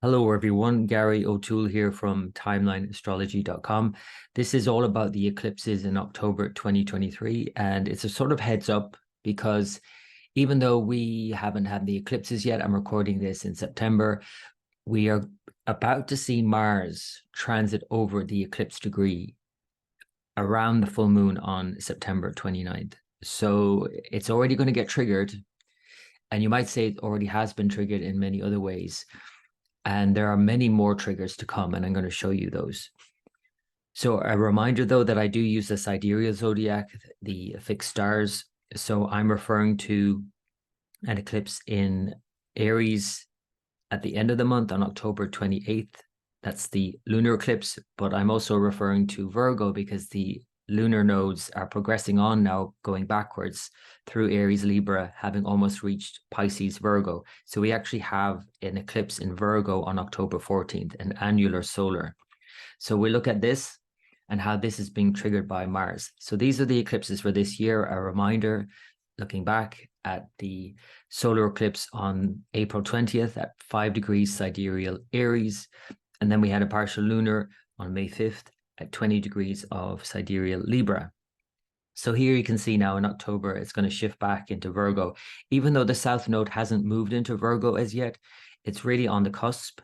Hello, everyone. Gary O'Toole here from timelineastrology.com. This is all about the eclipses in October 2023, and it's a sort of heads up because even though we haven't had the eclipses yet, I'm recording this in September, we are about to see Mars transit over the eclipse degree around the full moon on September 29th. So it's already going to get triggered, and you might say it already has been triggered in many other ways. And there are many more triggers to come, and I'm going to show you those. So a reminder, though, that I do use the sidereal zodiac, the fixed stars. So I'm referring to an eclipse in Aries at the end of the month on October 28th. That's the lunar eclipse, but I'm also referring to Virgo because the lunar nodes are progressing on now, going backwards through Aries, Libra, having almost reached Pisces, Virgo. So we actually have an eclipse in Virgo on October 14th, an annular solar. So we look at this and how this is being triggered by Mars. So these are the eclipses for this year. A reminder, looking back at the solar eclipse on April 20th at 5 degrees sidereal Aries. And then we had a partial lunar on May 5th at 20 degrees of sidereal Libra. So here you can see now in October, it's going to shift back into Virgo. Even though the South Node hasn't moved into Virgo as yet, it's really on the cusp.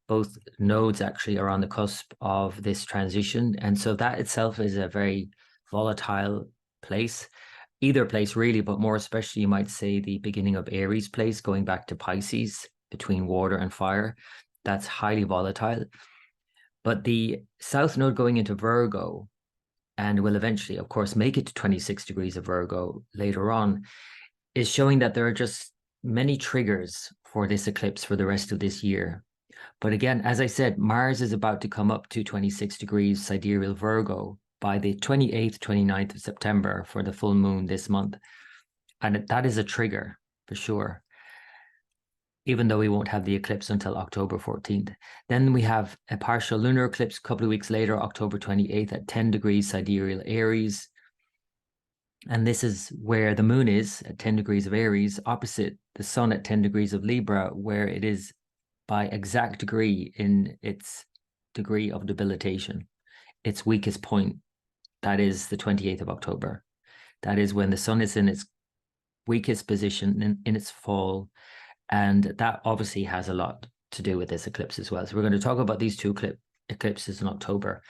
Both nodes actually are on the cusp of this transition. And so that itself is a very volatile place. Either place really, but more especially you might say the beginning of Aries place, going back to Pisces, between water and fire. That's highly volatile. But the South Node going into Virgo, and will eventually, of course, make it to 26 degrees of Virgo later on, is showing that there are just many triggers for this eclipse for the rest of this year. But again, as I said, Mars is about to come up to 26 degrees sidereal Virgo by the 28th, 29th of September for the full moon this month. And that is a trigger for sure, even though we won't have the eclipse until October 14th. Then we have a partial lunar eclipse a couple of weeks later, October 28th at 10 degrees sidereal Aries. And this is where the moon is at 10 degrees of Aries, opposite the sun at 10 degrees of Libra, where it is by exact degree in its degree of debilitation, its weakest point. That is the 28th of October. That is when the sun is in its weakest position in its fall. And that obviously has a lot to do with this eclipse as well. So we're going to talk about these two eclipses in October.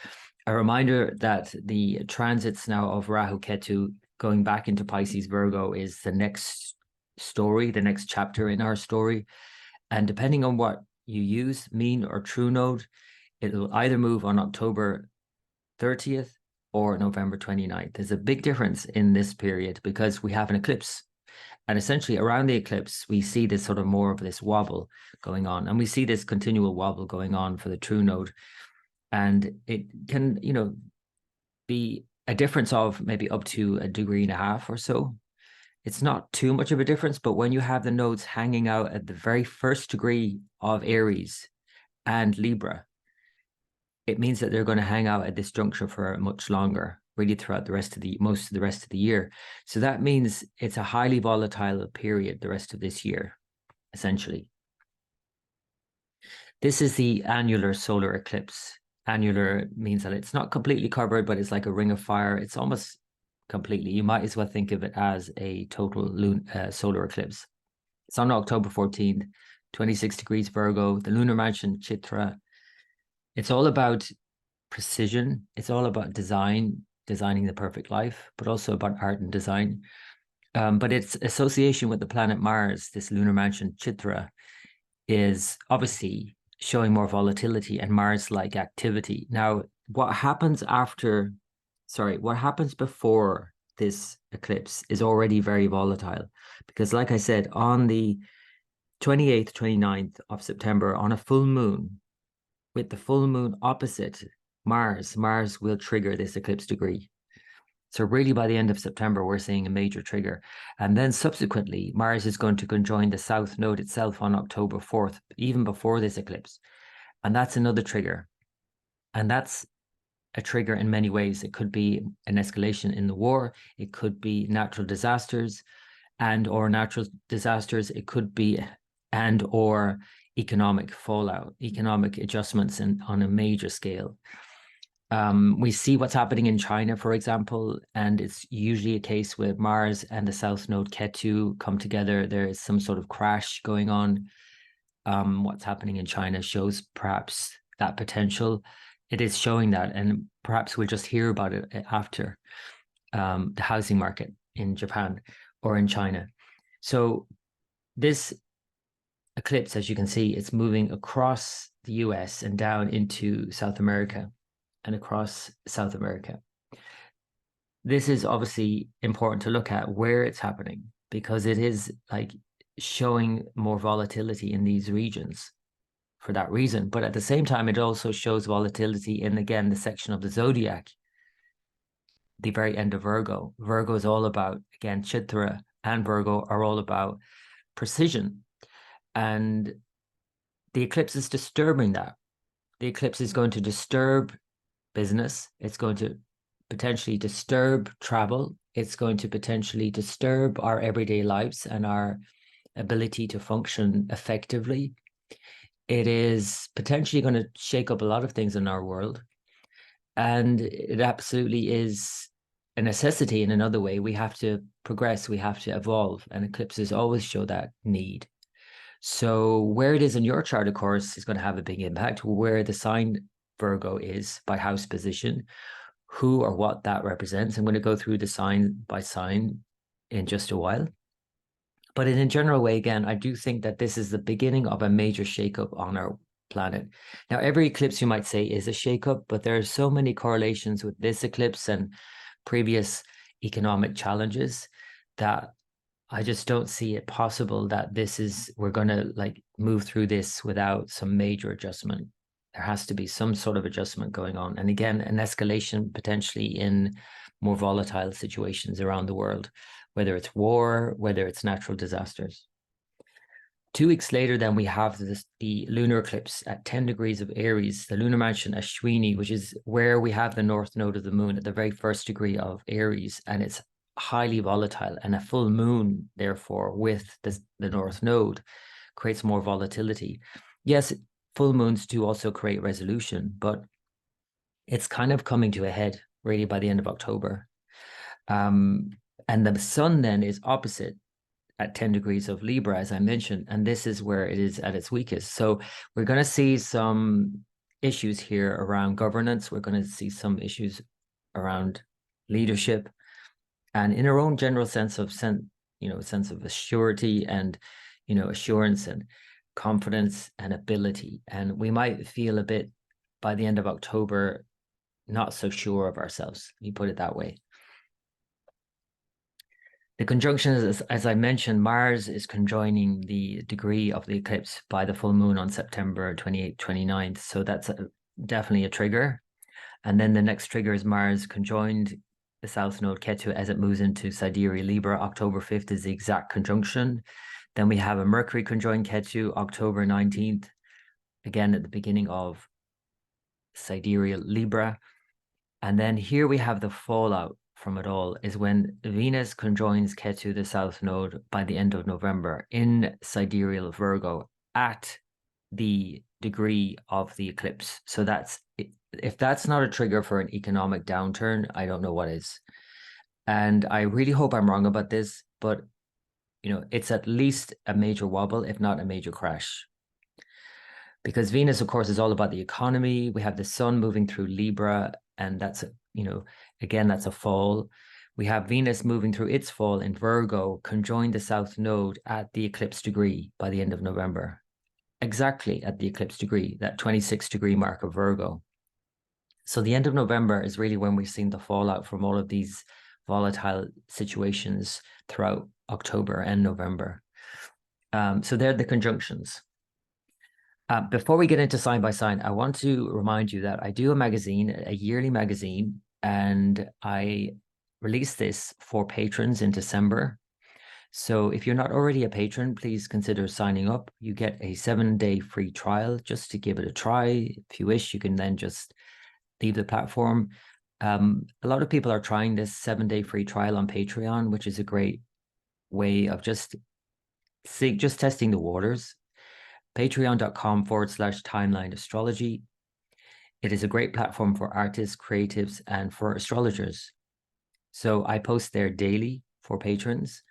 A reminder that the transits now of Rahu Ketu going back into Pisces Virgo is the next story, the next chapter in our story. And depending on what you use, mean or true node, it will either move on October 30th or November 29th. There's a big difference in this period because we have an eclipse. And essentially around the eclipse, we see this sort of more of this wobble going on. And we see this continual wobble going on for the true node. And it can, be a difference of maybe up to 1.5 degrees or so. It's not too much of a difference, but when you have the nodes hanging out at the very first degree of Aries and Libra, it means that they're going to hang out at this juncture for much longer, really throughout the rest of the year. So that means it's a highly volatile period the rest of this year, essentially. This is the annular solar eclipse. Annular means that it's not completely covered, but it's like a ring of fire. It's almost completely. You might as well think of it as a total solar eclipse. It's on October 14th, 26 degrees Virgo, the lunar mansion Chitra. It's all about precision. It's all about designing the perfect life, but also about art and design. But its association with the planet Mars, this lunar mansion Chitra, is obviously showing more volatility and Mars-like activity. Now, what happens before this eclipse is already very volatile because, like I said, on the 28th, 29th of September, on a full moon, with the full moon opposite Mars will trigger this eclipse degree. So really by the end of September, we're seeing a major trigger. And then subsequently, Mars is going to conjoin the South Node itself on October 4th, even before this eclipse. And that's another trigger. And that's a trigger in many ways. It could be an escalation in the war. It could be natural disasters or natural disasters. It could be and or economic fallout, economic adjustments on a major scale. We see what's happening in China, for example, and it's usually a case where Mars and the South Node Ketu come together. There is some sort of crash going on. What's happening in China shows perhaps that potential. It is showing that, and perhaps we'll just hear about it after the housing market in Japan or in China. So this eclipse, as you can see, it's moving across the US and down into South America and across South America. This is obviously important to look at where it's happening, because it is like showing more volatility in these regions for that reason. But at the same time, it also shows volatility in, again, the section of the zodiac, the very end of Virgo. Virgo is all about, again, Chitra and Virgo are all about precision. And the eclipse is disturbing that. The eclipse is going to disturb business. It's going to potentially disturb travel. It's going to potentially disturb our everyday lives and our ability to function effectively. It is potentially going to shake up a lot of things in our world. And it absolutely is a necessity in another way. We have to progress, we have to evolve, and eclipses always show that need. So where it is in your chart, of course, is going to have a big impact. Where the sign Virgo is by house position, who or what that represents. I'm going to go through the sign by sign in just a while. But in a general way, again, I do think that this is the beginning of a major shakeup on our planet. Now, every eclipse, you might say, is a shakeup, but there are so many correlations with this eclipse and previous economic challenges that I just don't see it possible that we're going to like move through this without some major adjustment. There has to be some sort of adjustment going on. And again, an escalation potentially in more volatile situations around the world, whether it's war, whether it's natural disasters. 2 weeks later, then we have the lunar eclipse at 10 degrees of Aries, the lunar mansion Ashwini, which is where we have the north node of the moon at the very first degree of Aries. And it's highly volatile, and a full moon, therefore, with the north node creates more volatility. Yes, full moons do also create resolution, but it's kind of coming to a head really by the end of October. And the sun then is opposite at 10 degrees of Libra, as I mentioned, and this is where it is at its weakest. So we're going to see some issues here around governance. We're going to see some issues around leadership, and in our own general sense of sense of assurity and assurance and confidence and ability. And we might feel a bit by the end of October not so sure of ourselves. You put it that way. The conjunction is, as I mentioned, Mars is conjoining the degree of the eclipse by the full moon on September 28th, 29th. So that's definitely a trigger. And then the next trigger is Mars conjoined the South Node Ketu as it moves into Sidereal Libra. October 5th is the exact conjunction. Then we have a Mercury conjoined Ketu, October 19th, again at the beginning of Sidereal Libra. And then here we have the fallout from it all is when Venus conjoins Ketu, the South Node, by the end of November in Sidereal Virgo at the degree of the eclipse. So if that's not a trigger for an economic downturn, I don't know what is. And I really hope I'm wrong about this, but it's at least a major wobble, if not a major crash. Because Venus, of course, is all about the economy. We have the sun moving through Libra, and that's, again, that's a fall. We have Venus moving through its fall in Virgo, conjoined the South Node at the eclipse degree by the end of November. Exactly at the eclipse degree, that 26 degree mark of Virgo. So the end of November is really when we've seen the fallout from all of these volatile situations throughout October and November. So they're the conjunctions. Before we get into sign by sign, I want to remind you that I do a magazine, a yearly magazine, and I release this for patrons in December. So if you're not already a patron, please consider signing up. You get a 7-day free trial just to give it a try. If you wish, you can then just leave the platform. A lot of people are trying this 7-day free trial on Patreon, which is a great way of just just testing the waters. Patreon.com/timeline astrology. It is a great platform for artists, creatives, and for astrologers. So I post there daily for patrons,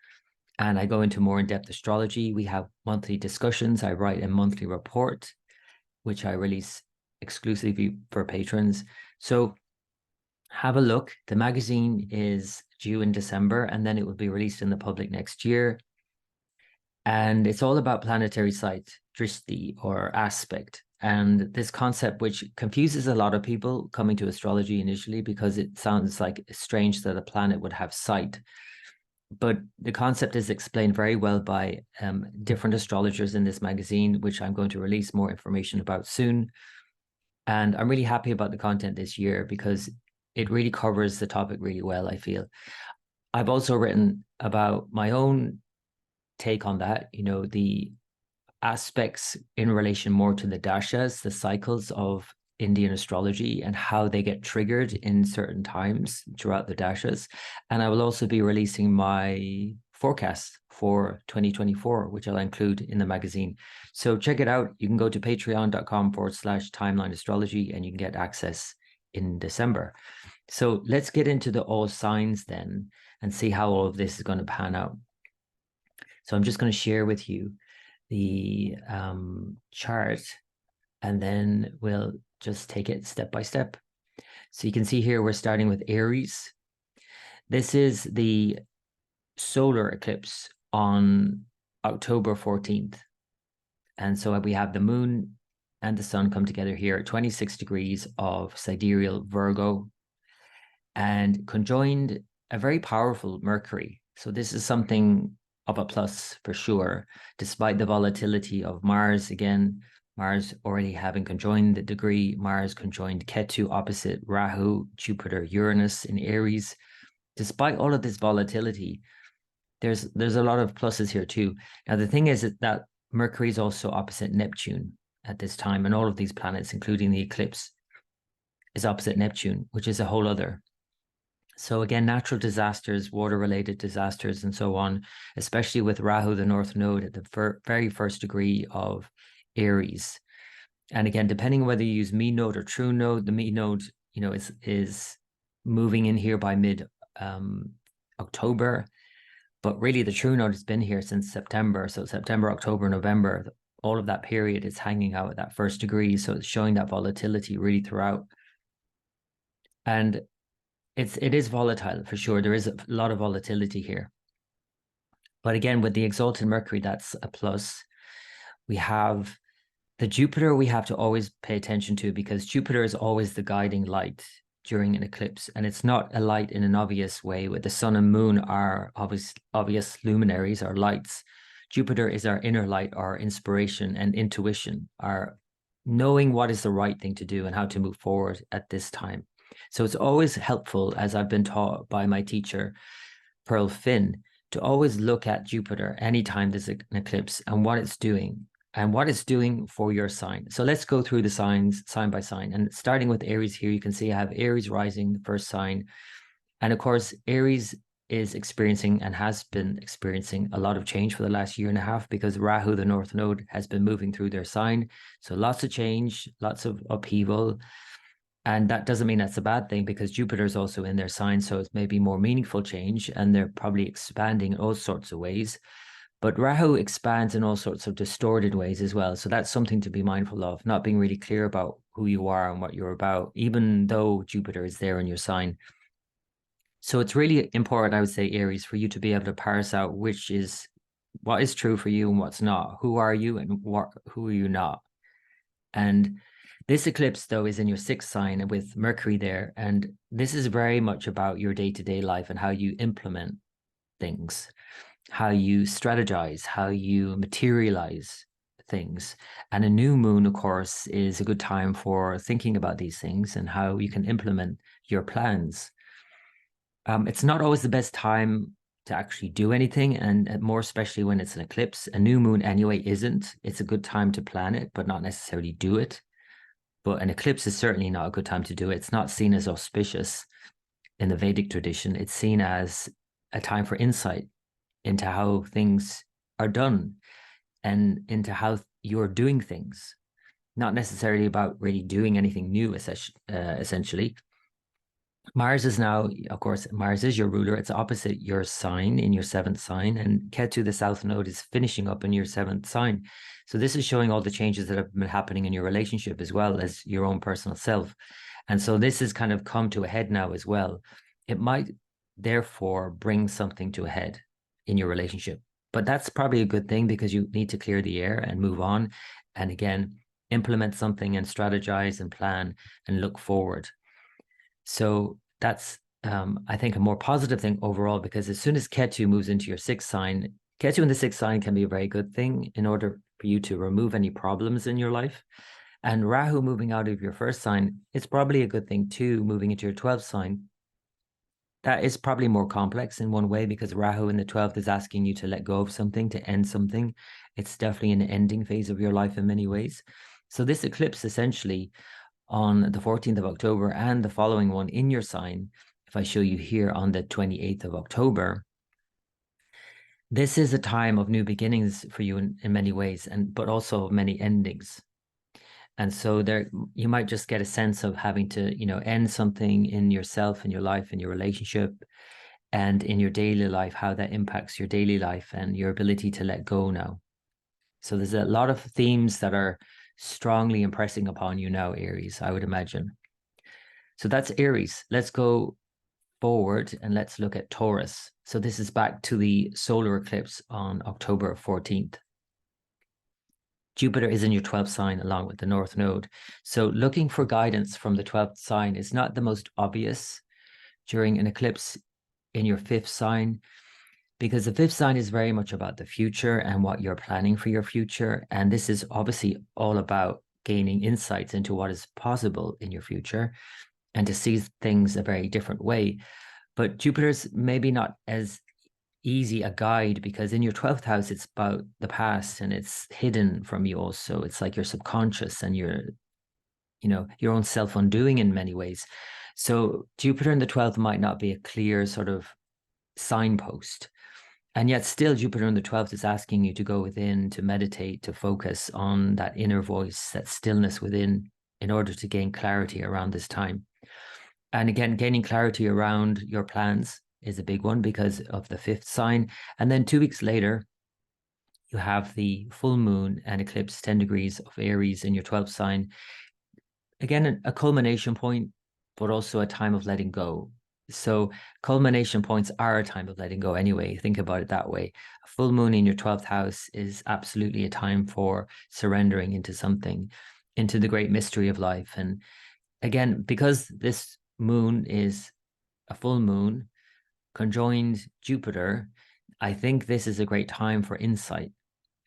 and I go into more in-depth astrology. We have monthly discussions. I write a monthly report, which I release exclusively for patrons. So have a look. The magazine is due in December, and then it will be released in the public next year. And it's all about planetary sight, drishti, or aspect. And this concept, which confuses a lot of people coming to astrology initially, because it sounds like strange that a planet would have sight. But the concept is explained very well by different astrologers in this magazine, which I'm going to release more information about soon. And I'm really happy about the content this year because it really covers the topic really well, I feel. I've also written about my own take on that, the aspects in relation more to the dashas, the cycles of Indian astrology and how they get triggered in certain times throughout the dashas. And I will also be releasing my forecast for 2024, which I'll include in the magazine. So check it out. You can go to patreon.com/timeline astrology and you can get access in December. So let's get into the all signs then and see how all of this is going to pan out. So I'm just going to share with you the chart, and then we'll just take it step by step. So you can see here, we're starting with Aries. This is the solar eclipse on October 14th. And so we have the moon and the sun come together here at 26 degrees of sidereal Virgo and conjoined a very powerful Mercury. So this is something of a plus for sure, despite the volatility of Mars. Again, Mars already having conjoined the degree, Mars conjoined Ketu opposite Rahu, Jupiter, Uranus in Aries. Despite all of this volatility, there's a lot of pluses here too. Now, the thing is that Mercury is also opposite Neptune at this time, and all of these planets, including the eclipse, is opposite Neptune, which is a whole other. So again, natural disasters, water-related disasters, and so on, especially with Rahu, the North Node, at the very first degree of Aries. And again, depending on whether you use mean node or true node, the mean node, is moving in here by mid-October. But really, the true node has been here since September. So September, October, November, all of that period is hanging out at that first degree. So it's showing that volatility really throughout. And it is volatile for sure. There is a lot of volatility here. But again, with the exalted Mercury, that's a plus. We have the Jupiter we have to always pay attention to, because Jupiter is always the guiding light during an eclipse. And it's not a light in an obvious way, where the sun and moon are obvious luminaries or lights. Jupiter is our inner light, our inspiration and intuition, our knowing what is the right thing to do and how to move forward at this time. So it's always helpful, as I've been taught by my teacher, Pearl Finn, to always look at Jupiter anytime there's an eclipse and what it's doing for your sign. So let's go through the signs sign by sign. And starting with Aries here, you can see I have Aries rising, the first sign. And of course, Aries is experiencing and has been experiencing a lot of change for the last year and a half, because Rahu, the North Node, has been moving through their sign. So lots of change, lots of upheaval. And that doesn't mean that's a bad thing, because Jupiter is also in their sign. So it's maybe more meaningful change, and they're probably expanding in all sorts of ways. But Rahu expands in all sorts of distorted ways as well. So that's something to be mindful of, not being really clear about who you are and what you're about, even though Jupiter is there in your sign. So it's really important, I would say, Aries, for you to be able to parse out what is true for you and what's not. Who are you and who are you not? And this eclipse, though, is in your sixth sign with Mercury there. And this is very much about your day-to-day life and how you implement things, how you strategize, how you materialize things. And a new moon, of course, is a good time for thinking about these things and how you can implement your plans. It's not always the best time to actually do anything, and more especially when it's an eclipse. A new moon anyway isn't. It's a good time to plan it, but not necessarily do it. But an eclipse is certainly not a good time to do it. It's not seen as auspicious in the Vedic tradition. It's seen as a time for insight into how things are done. and into how you're doing things, not necessarily about really doing anything new, essentially. Mars is now, of course, Mars is your ruler. It's opposite your sign in your seventh sign, and Ketu, the south node, is finishing up in your seventh sign. So this is showing all the changes that have been happening in your relationship as well as your own personal self. And so this has kind of come to a head now as well. It might therefore bring something to a head in your relationship, but that's probably a good thing because you need to clear the air and move on. And again, implement something and strategize and plan and look forward. So that's, I think, a more positive thing overall, because as soon as Ketu moves into your sixth sign, Ketu in the sixth sign can be a very good thing in order for you to remove any problems in your life. And Rahu moving out of your first sign, it's probably a good thing too, moving into your 12th sign. That is probably more complex in one way because Rahu in the 12th is asking you to let go of something, to end something. It's definitely an ending phase of your life in many ways. So this eclipse essentially on the 14th of October and the following one in your sign, if I show you here on the 28th of October, this is a time of new beginnings for you in many ways, but also many endings. And so there, you might just get a sense of having to, end something in yourself, in your life, in your relationship, and in your daily life, how that impacts your daily life and your ability to let go now. So there's a lot of themes that are strongly impressing upon you now, Aries, I would imagine. So that's Aries. Let's go forward and let's look at Taurus. So this is back to the solar eclipse on October 14th. Jupiter is in your 12th sign along with the North Node. So looking for guidance from the 12th sign is not the most obvious during an eclipse in your 5th sign, because the 5th sign is very much about the future and what you're planning for your future. And this is obviously all about gaining insights into what is possible in your future and to see things a very different way. But Jupiter's maybe not as easy a guide because in your 12th house, it's about the past and it's hidden from you also. It's like your subconscious and your own self-undoing in many ways. So Jupiter in the 12th might not be a clear sort of signpost. And yet still Jupiter in the 12th is asking you to go within, to meditate, to focus on that inner voice, that stillness within in order to gain clarity around this time. And again, gaining clarity around your plans is a big one because of the 5th sign. And then 2 weeks later, you have the full moon and eclipse 10 degrees of Aries in your 12th sign. Again, a culmination point, but also a time of letting go. So culmination points are a time of letting go anyway. Think about it that way. A full moon in your 12th house is absolutely a time for surrendering into something, into the great mystery of life. And again, because this moon is a full moon conjoined Jupiter, I think this is a great time for insight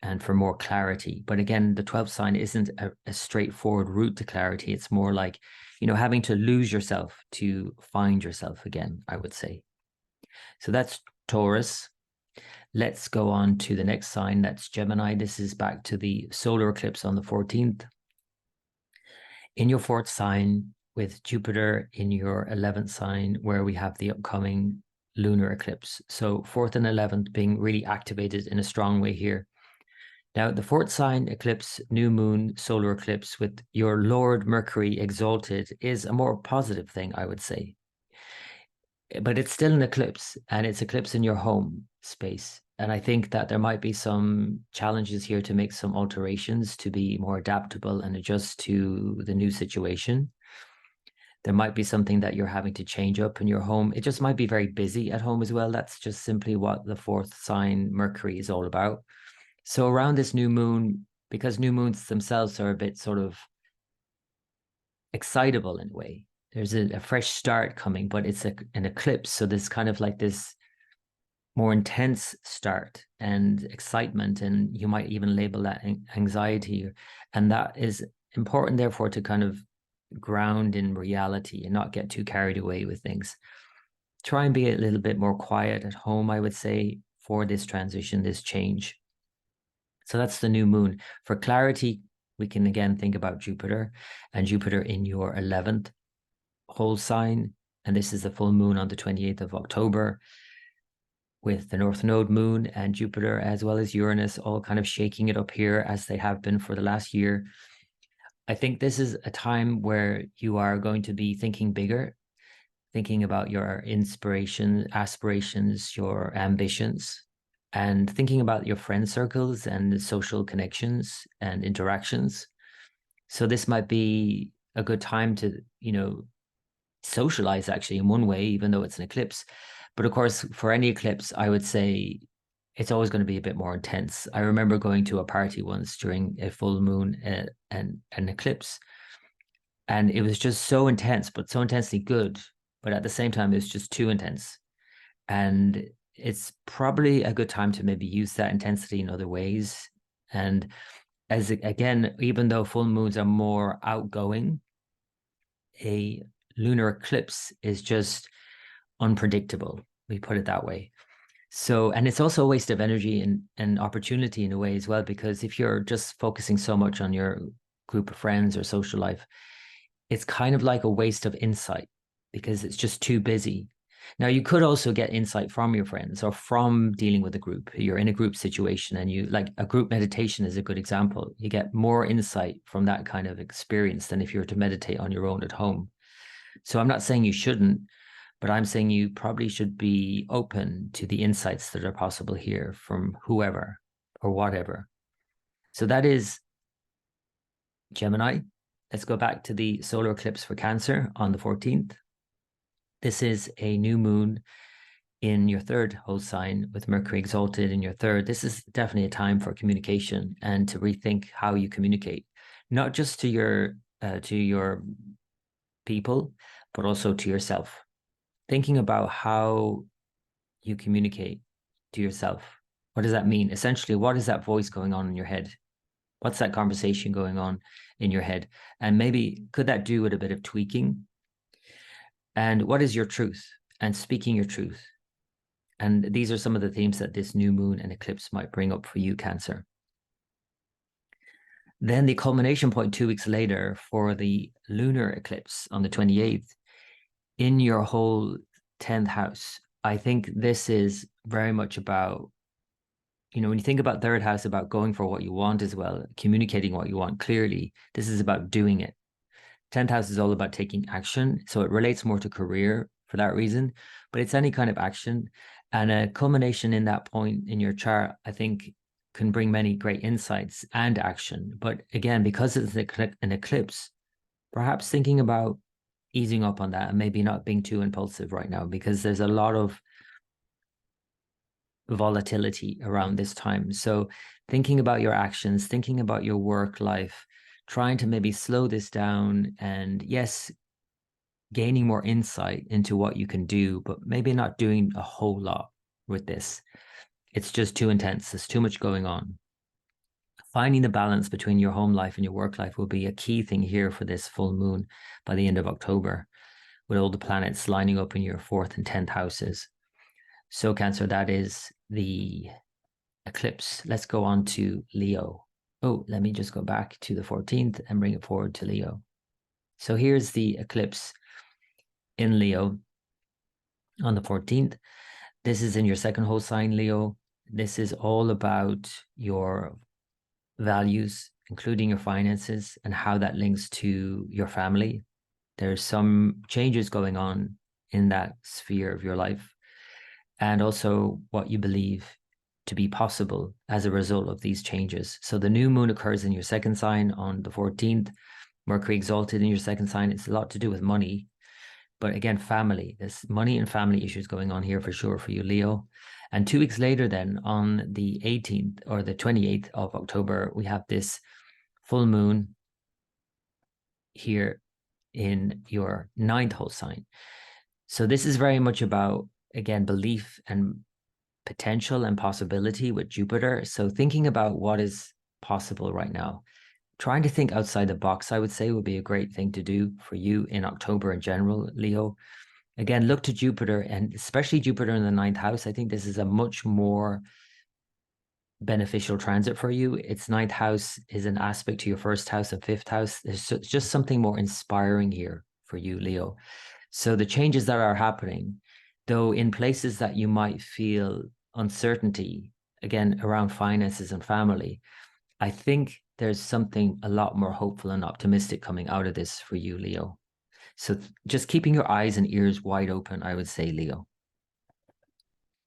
and for more clarity. But again, the 12th sign isn't a straightforward route to clarity. It's more like, having to lose yourself to find yourself again, I would say. So that's Taurus. Let's go on to the next sign. That's Gemini. This is back to the solar eclipse on the 14th. In your 4th sign, with Jupiter in your 11th sign, where we have the upcoming lunar eclipse. So 4th and 11th being really activated in a strong way here. Now, the 4th sign eclipse, new moon, solar eclipse with your Lord Mercury exalted is a more positive thing, I would say. But it's still an eclipse, and it's eclipse in your home space. And I think that there might be some challenges here to make some alterations to be more adaptable and adjust to the new situation. There might be something that you're having to change up in your home. It just might be very busy at home as well. That's just simply what the 4th sign Mercury is all about. So around this new moon, because new moons themselves are a bit sort of excitable in a way, there's a fresh start coming, but it's an eclipse. So there's kind of like this more intense start and excitement, and you might even label that anxiety. And that is important, therefore, to kind of ground in reality and not get too carried away with things. Try and be a little bit more quiet at home, I would say, for this transition, this change. So that's the new moon. For clarity, we can again think about Jupiter and Jupiter in your 11th whole sign. And this is the full moon on the 28th of October. with the North Node moon and Jupiter, as well as Uranus, all kind of shaking it up here as they have been for the last year. I think this is a time where you are going to be thinking bigger, thinking about your inspiration, aspirations, your ambitions, and thinking about your friend circles and social connections and interactions. So this might be a good time to, socialize actually in one way, even though it's an eclipse. But of course, for any eclipse, I would say it's always going to be a bit more intense. I remember going to a party once during a full moon and an eclipse, and it was just so intense, but so intensely good. But at the same time, it's just too intense. And it's probably a good time to maybe use that intensity in other ways. And as again, even though full moons are more outgoing, a lunar eclipse is just unpredictable. We put it that way. So, and it's also a waste of energy and opportunity in a way as well, because if you're just focusing so much on your group of friends or social life, it's kind of like a waste of insight because it's just too busy. Now, you could also get insight from your friends or from dealing with a group. You're in a group situation and you like a group meditation is a good example. You get more insight from that kind of experience than if you were to meditate on your own at home. So I'm not saying you shouldn't, but I'm saying you probably should be open to the insights that are possible here from whoever or whatever. So that is Gemini. Let's go back to the solar eclipse for Cancer on the 14th. This is a new moon in your third host sign with Mercury exalted in your third. This is definitely a time for communication and to rethink how you communicate, not just to your people, but also to yourself. Thinking about how you communicate to yourself. What does that mean? Essentially, what is that voice going on in your head? What's that conversation going on in your head? And maybe could that do with a bit of tweaking? And what is your truth? And speaking your truth. And these are some of the themes that this new moon and eclipse might bring up for you, Cancer. Then the culmination point 2 weeks later for the lunar eclipse on the 28th in your whole 10th house. I think this is very much about, when you think about third house, about going for what you want as well, communicating what you want clearly, this is about doing it. 10th house is all about taking action. So it relates more to career for that reason, but it's any kind of action. And a culmination in that point in your chart, I think, can bring many great insights and action. But again, because it's an eclipse, perhaps thinking about easing up on that and maybe not being too impulsive right now, because there's a lot of volatility around this time. So thinking about your actions, thinking about your work life, trying to maybe slow this down and yes, gaining more insight into what you can do, but maybe not doing a whole lot with this. It's just too intense. There's too much going on. Finding the balance between your home life and your work life will be a key thing here for this full moon by the end of October, with all the planets lining up in your 4th and 10th houses. So Cancer, that is the eclipse. Let's go on to Leo. Oh, let me just go back to the 14th and bring it forward to Leo. So here's the eclipse in Leo on the 14th. This is in your second host sign, Leo. This is all about your values, including your finances and how that links to your family. There's some changes going on in that sphere of your life, and also what you believe to be possible as a result of these changes. So the new moon occurs in your second sign on the 14th, Mercury exalted in your second sign. It's a lot to do with money, but again, family. There's money and family issues going on here for sure for you, Leo. And 2 weeks later then, on the 18th or the 28th of October, we have this full moon here in your 9th host sign. So this is very much about, again, belief and potential and possibility with Jupiter. So thinking about what is possible right now, trying to think outside the box, I would say, would be a great thing to do for you in October in general, Leo. Again, look to Jupiter, and especially Jupiter in the 9th house. I think this is a much more beneficial transit for you. Its 9th house is an aspect to your 1st house and 5th house. There's just something more inspiring here for you, Leo. So the changes that are happening, Though in places that you might feel uncertainty, again, around finances and family, I think there's something a lot more hopeful and optimistic coming out of this for you, Leo. So just keeping your eyes and ears wide open, I would say, Leo.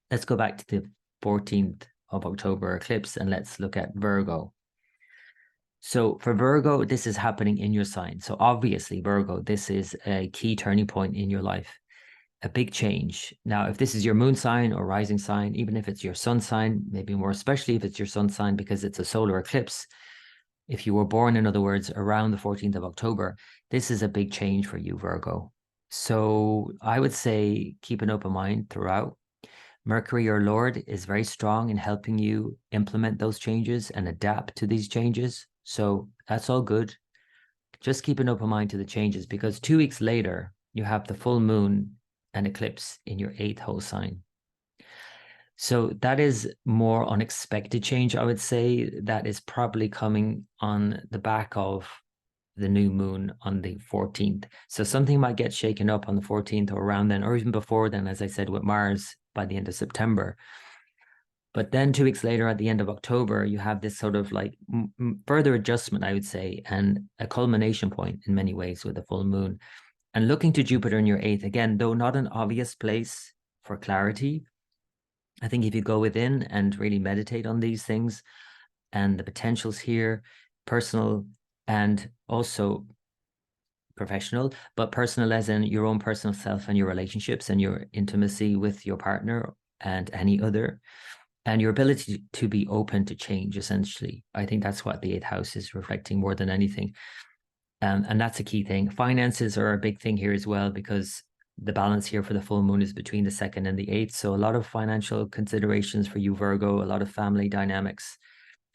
Let's go back to the 14th of October eclipse and let's look at Virgo. So for Virgo, this is happening in your sign. So obviously, Virgo, this is a key turning point in your life, a big change. Now, if this is your moon sign or rising sign, even if it's your sun sign, maybe more especially if it's your sun sign because it's a solar eclipse, if you were born, in other words, around the 14th of October, this is a big change for you, Virgo. So I would say keep an open mind throughout. Mercury, your Lord, is very strong in helping you implement those changes and adapt to these changes. So that's all good. Just keep an open mind to the changes because 2 weeks later, you have the full moon and eclipse in your 8th house sign. So that is more unexpected change, I would say. That is probably coming on the back of the new moon on the 14th. So something might get shaken up on the 14th or around then, or even before then, as I said, with Mars by the end of September. But then 2 weeks later, at the end of October, you have this sort of like further adjustment, I would say, and a culmination point in many ways with the full moon. And looking to Jupiter in your 8th, again, though not an obvious place for clarity, I think if you go within and really meditate on these things and the potentials here, personal and also professional, but personal as in your own personal self and your relationships and your intimacy with your partner and any other, and your ability to be open to change, essentially. I think that's what the 8th house is reflecting more than anything. And that's a key thing. Finances are a big thing here as well, because the balance here for the full moon is between the 2nd and the 8th. So a lot of financial considerations for you, Virgo, a lot of family dynamics.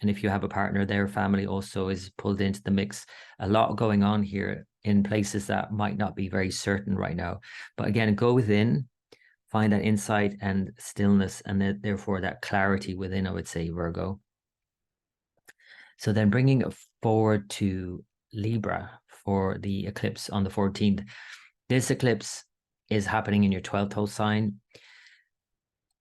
And if you have a partner, their family also is pulled into the mix. A lot going on here in places that might not be very certain right now. But again, go within, find that insight and stillness, and therefore that clarity within, I would say, Virgo. So then bringing it forward to Libra for the eclipse on the 14th. This eclipse is happening in your 12th house sign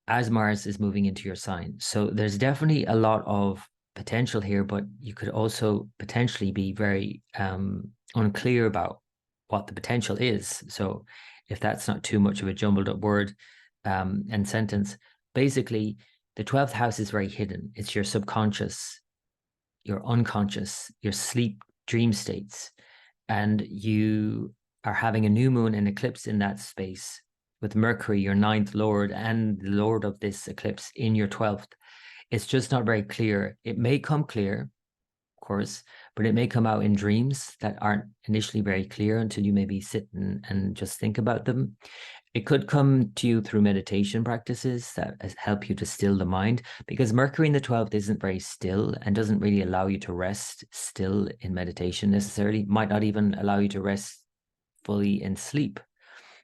as Mars is moving into your sign. So there's definitely a lot of potential here, but you could also potentially be very unclear about what the potential is. So if that's not too much of a jumbled up word and sentence, basically the 12th house is very hidden. It's your subconscious, your unconscious, your sleep dream states. And you are having a new moon and eclipse in that space with Mercury, your 9th lord, and the lord of this eclipse in your 12th. It's just not very clear. It may come clear, of course, but it may come out in dreams that aren't initially very clear until you maybe sit and just think about them. It could come to you through meditation practices that help you to still the mind, because Mercury in the 12th isn't very still and doesn't really allow you to rest still in meditation necessarily, might not even allow you to rest fully in sleep.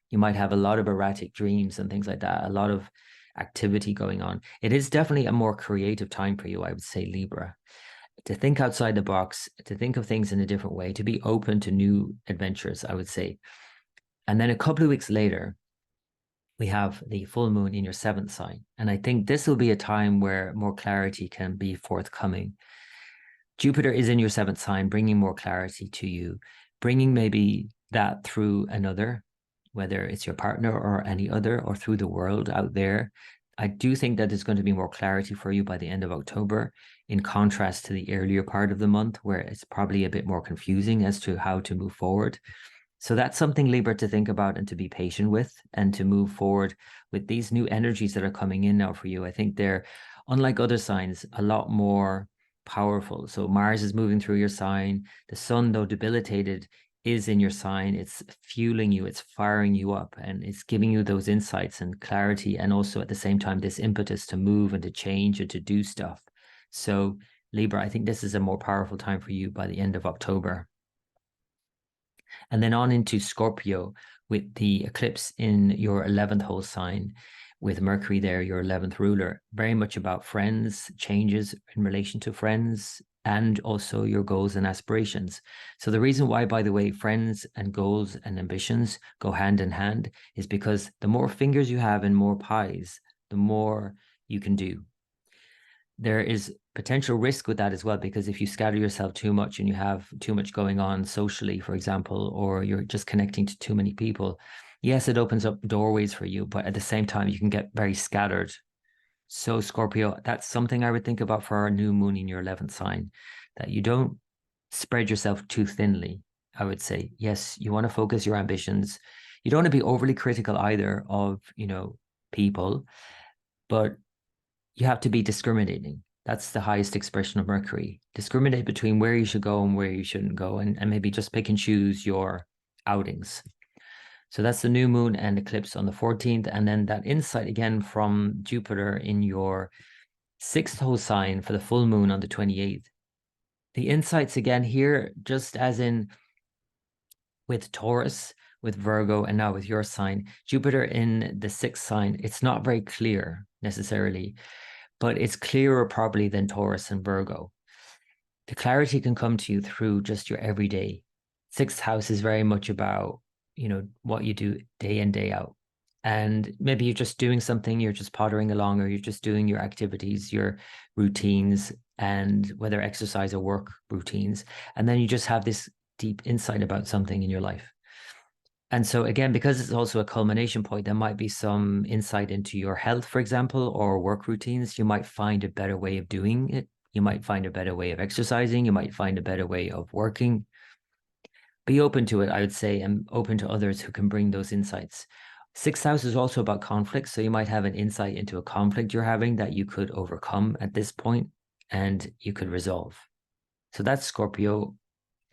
You might have a lot of erratic dreams and things like that, a lot of activity going on. It is definitely a more creative time for you, I would say, Libra, to think outside the box, to think of things in a different way, to be open to new adventures, I would say. And then a couple of weeks later, we have the full moon in your 7th sign. And I think this will be a time where more clarity can be forthcoming. Jupiter is in your 7th sign, bringing more clarity to you, bringing maybe that through another, whether it's your partner or any other, or through the world out there. I do think that there's going to be more clarity for you by the end of October, in contrast to the earlier part of the month, where it's probably a bit more confusing as to how to move forward. So that's something, Libra, to think about and to be patient with, and to move forward with these new energies that are coming in now for you. I think they're, unlike other signs, a lot more powerful. So Mars is moving through your sign. The sun, though debilitated, is in your sign. It's fueling you, it's firing you up, and it's giving you those insights and clarity, and also at the same time this impetus to move and to change and to do stuff. So Libra, I think this is a more powerful time for you by the end of October. And then on into Scorpio with the eclipse in your 11th house sign, with Mercury there, your 11th ruler. Very much about friends, changes in relation to friends, and also your goals and aspirations. So the reason why, by the way, friends and goals and ambitions go hand in hand is because the more fingers you have in more pies, the more you can do. There is potential risk with that as well, because if you scatter yourself too much and you have too much going on socially, for example, or you're just connecting to too many people, yes, it opens up doorways for you, but at the same time, you can get very scattered. So Scorpio, that's something I would think about for our new moon in your 11th sign, that you don't spread yourself too thinly. I would say, yes, you want to focus your ambitions. You don't want to be overly critical either of, people, but you have to be discriminating. That's the highest expression of Mercury. Discriminate between where you should go and where you shouldn't go, and maybe just pick and choose your outings. So that's the new moon and eclipse on the 14th. And then that insight again from Jupiter in your 6th host sign for the full moon on the 28th. The insights again here, just as in with Taurus, with Virgo, and now with your sign, Jupiter in the 6th sign, it's not very clear necessarily, but it's clearer probably than Taurus and Virgo. The clarity can come to you through just your everyday. 6th house is very much about, what you do day in, day out. And maybe you're just doing something, you're just pottering along, or you're just doing your activities, your routines, and whether exercise or work routines. And then you just have this deep insight about something in your life. And so again, because it's also a culmination point, there might be some insight into your health, for example, or work routines. You might find a better way of doing it. You might find a better way of exercising. You might find a better way of working. Be open to it, I would say, and open to others who can bring those insights. 6th house is also about conflict. So you might have an insight into a conflict you're having that you could overcome at this point and you could resolve. So that's Scorpio.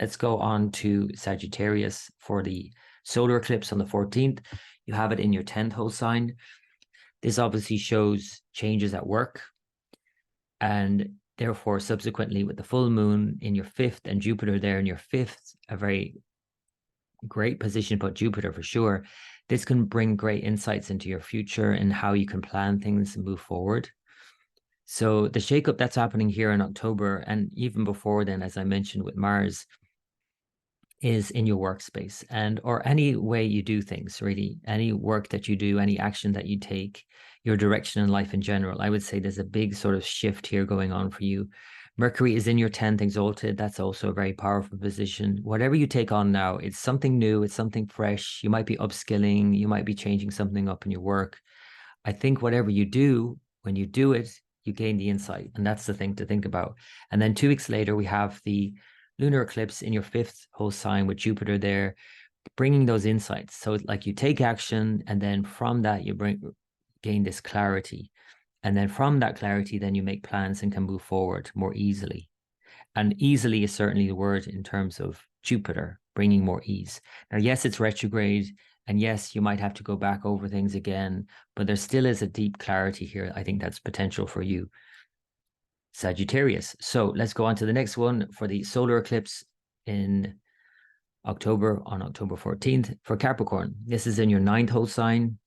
Let's go on to Sagittarius for the solar eclipse on the 14th. You have it in your 10th host sign. This obviously shows changes at work. And therefore, subsequently, with the full moon in your 5th and Jupiter there in your 5th, a very great position, but Jupiter for sure, this can bring great insights into your future and how you can plan things and move forward. So the shakeup that's happening here in October, and even before then, as I mentioned with Mars, is in your workspace or any way you do things, really, any work that you do, any action that you take, your direction in life in general. I would say there's a big sort of shift here going on for you. Mercury is in your 10th exalted. That's also a very powerful position. Whatever you take on now, it's something new, it's something fresh. You might be upskilling, you might be changing something up in your work. I think whatever you do, when you do it, you gain the insight. And that's the thing to think about. And then 2 weeks later, we have the lunar eclipse in your 5th host sign with Jupiter there, bringing those insights. So like you take action, and then from that you gain this clarity. And then from that clarity, then you make plans and can move forward more easily. And easily is certainly the word in terms of Jupiter, bringing more ease. Now, yes, it's retrograde. And yes, you might have to go back over things again, but there still is a deep clarity here. I think that's potential for you, Sagittarius. So let's go on to the next one for the solar eclipse in October, on October 14th for Capricorn. This is in your 9th host sign.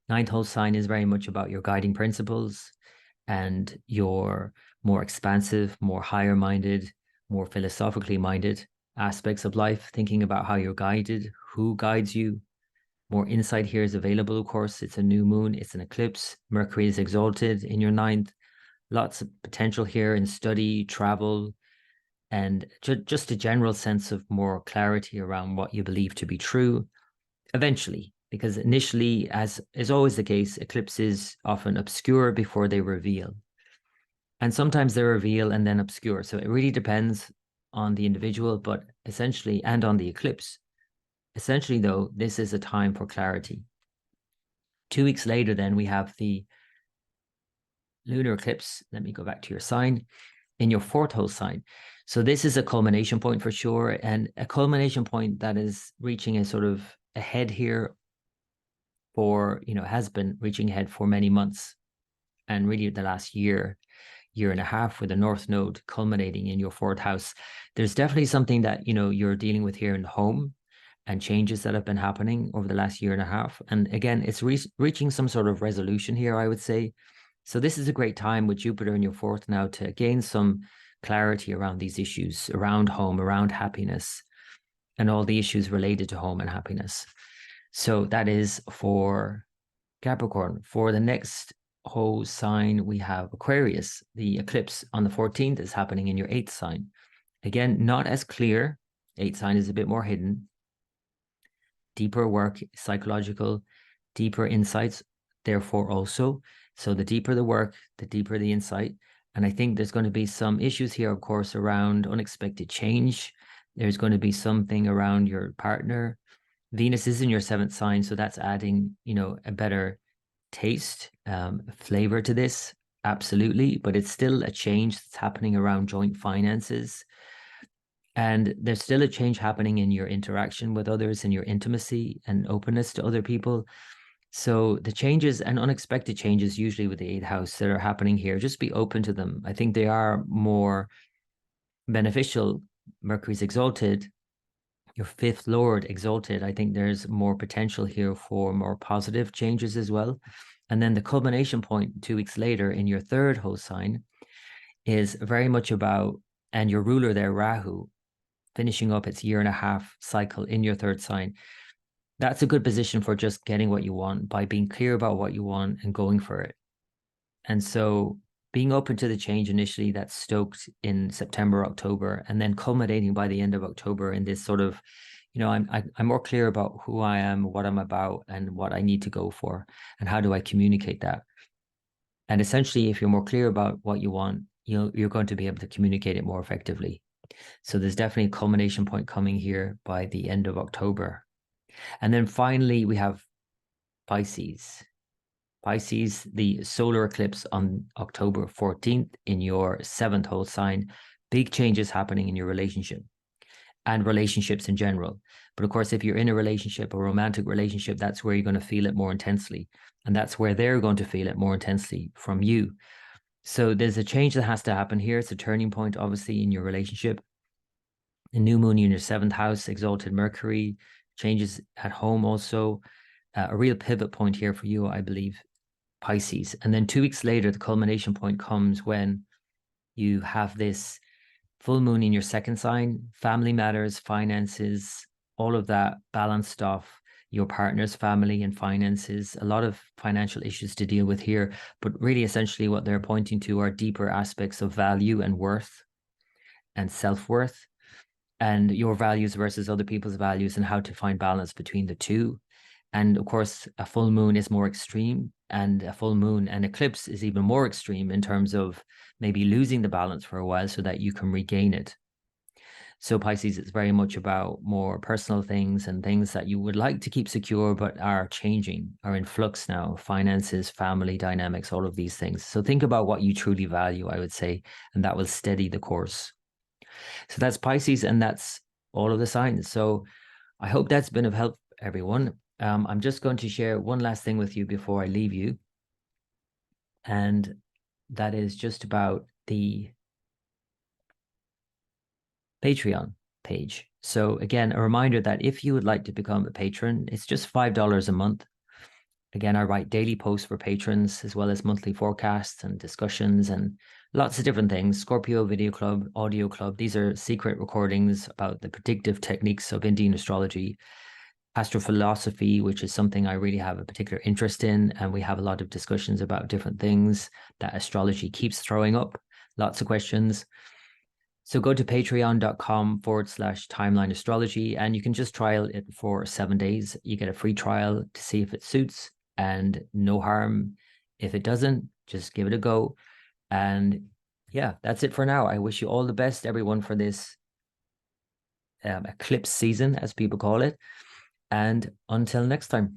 9th host sign is very much about your guiding principles and your more expansive, more higher minded, more philosophically minded aspects of life, thinking about how you're guided, who guides you. More insight here is available, of course. It's a new moon, it's an eclipse. Mercury is exalted in your 9th. Lots of potential here in study, travel, and just a general sense of more clarity around what you believe to be true eventually. Because initially, as is always the case, eclipses often obscure before they reveal. And sometimes they reveal and then obscure. So it really depends on the individual, but essentially, and on the eclipse. Essentially, though, this is a time for clarity. 2 weeks later, then we have the lunar eclipse. Let me go back to your sign in your 4th host sign. So this is a culmination point for sure, and a culmination point that is reaching a sort of ahead here for, has been reaching ahead for many months, and really the last year and a half, with the North Node culminating in your 4th house. There's definitely something that, you're dealing with here in home, and changes that have been happening over the last year and a half. And again, it's reaching some sort of resolution here, I would say. So this is a great time with Jupiter in your 4th now to gain some clarity around these issues, around home, around happiness, and all the issues related to home and happiness. So that is for Capricorn. For the next whole sign, we have Aquarius. The eclipse on the 14th is happening in your 8th sign. Again, not as clear. 8th sign is a bit more hidden. Deeper work, psychological, deeper insights, therefore also. So the deeper the work, the deeper the insight. And I think there's going to be some issues here, of course, around unexpected change. There's going to be something around your partner. Venus is in your 7th sign, so that's adding, a better taste, flavor to this, absolutely. But it's still a change that's happening around joint finances. And there's still a change happening in your interaction with others, in your intimacy and openness to other people. So the changes and unexpected changes, usually with the 8th house, that are happening here, just be open to them. I think they are more beneficial. Mercury's exalted, your 5th lord exalted. I think there's more potential here for more positive changes as well. And then the culmination point 2 weeks later in your 3rd host sign is very much about, and your ruler there, Rahu, finishing up its 1.5-year cycle in your 3rd sign. That's a good position for just getting what you want by being clear about what you want and going for it. And so being open to the change initially, that's stoked in September, October, and then culminating by the end of October in this sort of, I'm more clear about who I am, what I'm about, and what I need to go for, and how do I communicate that. And essentially, if you're more clear about what you want, you're going to be able to communicate it more effectively. So there's definitely a culmination point coming here by the end of October. And then finally, we have Pisces. Pisces, the solar eclipse on October 14th in your 7th host sign. Big changes happening in your relationship and relationships in general. But of course, if you're in a relationship, a romantic relationship, that's where you're going to feel it more intensely. And that's where they're going to feel it more intensely from you. So there's a change that has to happen here. It's a turning point, obviously, in your relationship. The new moon in your 7th house, exalted Mercury, changes at home also. A real pivot point here for you, I believe, Pisces. And then 2 weeks later, the culmination point comes when you have this full moon in your 2nd sign, family matters, finances, all of that balanced off, your partner's family and finances, a lot of financial issues to deal with here. But really, essentially, what they're pointing to are deeper aspects of value and worth and self-worth, and your values versus other people's values, and how to find balance between the two. And of course, a full moon is more extreme, and a full moon and eclipse is even more extreme in terms of maybe losing the balance for a while so that you can regain it. So Pisces, it's very much about more personal things and things that you would like to keep secure, but are changing, are in flux now, finances, family dynamics, all of these things. So think about what you truly value, I would say, and that will steady the course. So that's Pisces, and that's all of the signs. So I hope that's been of help, everyone. I'm just going to share one last thing with you before I leave you. And that is just about the Patreon page. So again, a reminder that if you would like to become a patron, it's just $5 a month. Again, I write daily posts for patrons, as well as monthly forecasts and discussions and lots of different things. Scorpio Video Club, Audio Club. These are secret recordings about the predictive techniques of Indian astrology. Astrophilosophy, which is something I really have a particular interest in. And we have a lot of discussions about different things that astrology keeps throwing up. Lots of questions. So go to patreon.com/timeline astrology, and you can just trial it for 7 days. You get a free trial to see if it suits, and no harm if it doesn't. Just give it a go. And yeah, that's it for now. I wish you all the best, everyone, for this eclipse season, as people call it. And until next time.